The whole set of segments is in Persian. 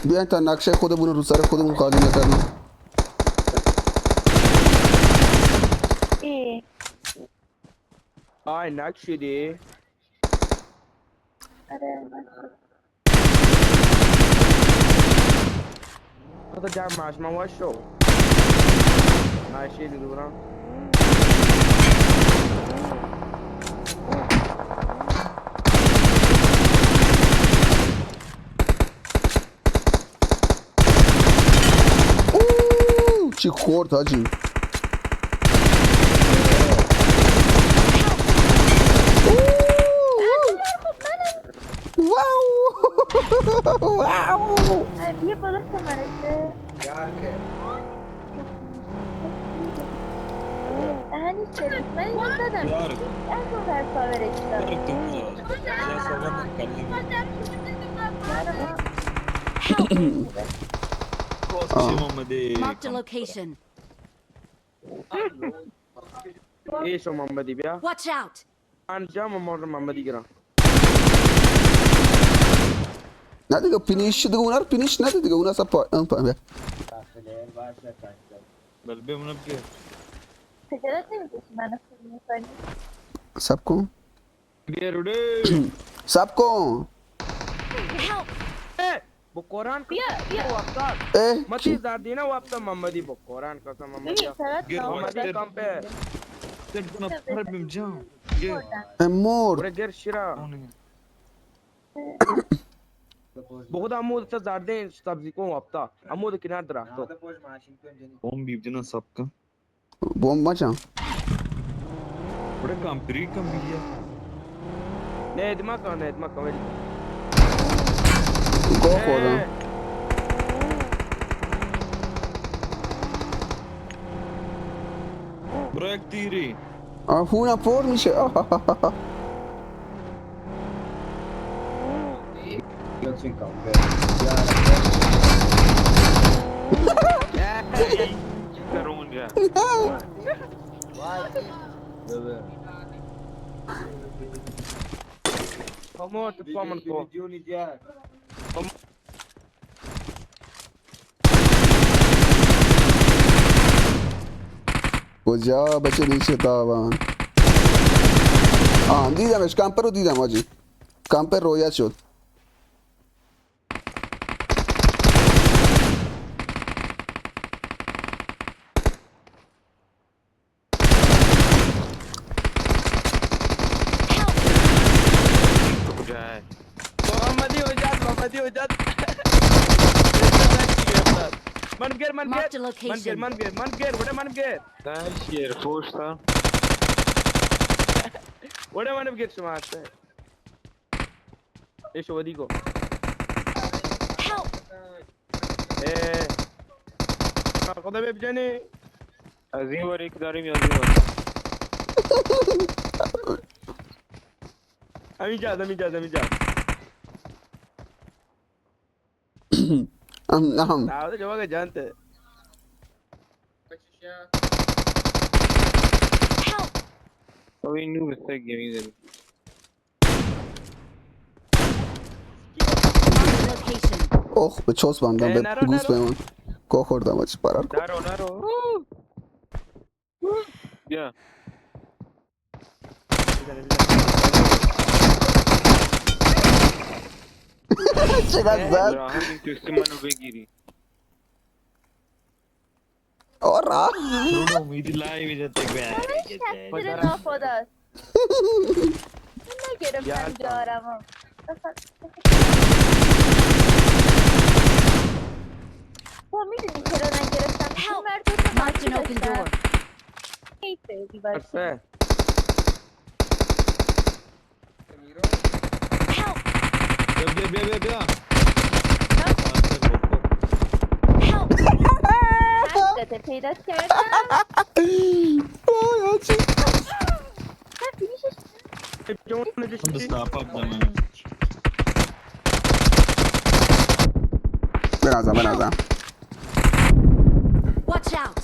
بیاین تا نقشه خودمون رو سر خودمون خالی نکنیم. آی نقشیدی تو جمع ماش ما واشو نشیدی دورم چی خورد حاجی. واو یه بالا شمارشه دهنی سرویس من اینو زدم از اون ور کاورش Marked a location. ایشو محمدی بیا Watch out! انجام محمدی گرم نه دیگه پینیش دیگه اونا رو پینیش نده دیگه اونا اصلا پا بل بمونه بگه خجالت نمیکشی منو خوب میکنی سب کن بیروده سب کن با قرآن بیا وقتا اه متی زردینه وقتا محمدی با قرآن قسم محمدی ببین فقط گیر محمدی کمپه تلفن قلبم جان گه مرد بره گر شیرا بخود عمود تا زردین سبزی کن وقتا عمود کنار درختو بوم بیبجنا सबका بوم مچم बड़े कंपरी कम बिया نه ادما کن ولی گاه خوردم ब्रेक तीरी خونم پر میشه करूंगा کامو تو پامن کو کجا بچه نیچه تاوان دیدمش کمپر رو دیدم آجی کمپر رویت شد محمدی وجد من گر Marked a location. من گر शेर फोर्स था وڑے من گر شما هسته ایشو ودی کو Help! خدا ببجنی عظیم और एक दारी में عظیم امی جاد نعم دعوت جواب جانته Help! तो इन्हें बस्ता गेमिंग है Marked a location. به چوس بندم به نرو گوز بمون گاه خوردم آجی پرار کن नारो या چقدر زد राहत इन तो इस्तेमाल बेगिरी آرا रोडो उम्मीद लाई भी जाते हैं تقصیر ناخداست من نگرفتم جارمو با میدونی چرا نگرفتم این ور دو تا Marked an open door. حیفه دیوار بسه Help! بیا Help! حقیقته پیدا کردم وای آجی نه فیلیشش stop up zaman بنازم Watch out!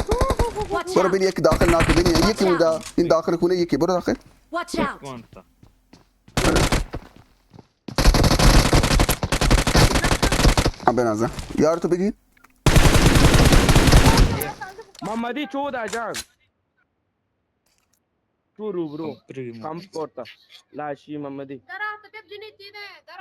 Watch برو out! بین یکی داخل ناکه بین یکی مونده این داخل خونه یکی برو داخل Watch out! कौन था Ben azı. Yar tabii ki. Mamadi çoğu da can. True bro. Come porta. Lashi Mamadi. ترى تبجني تينا ترى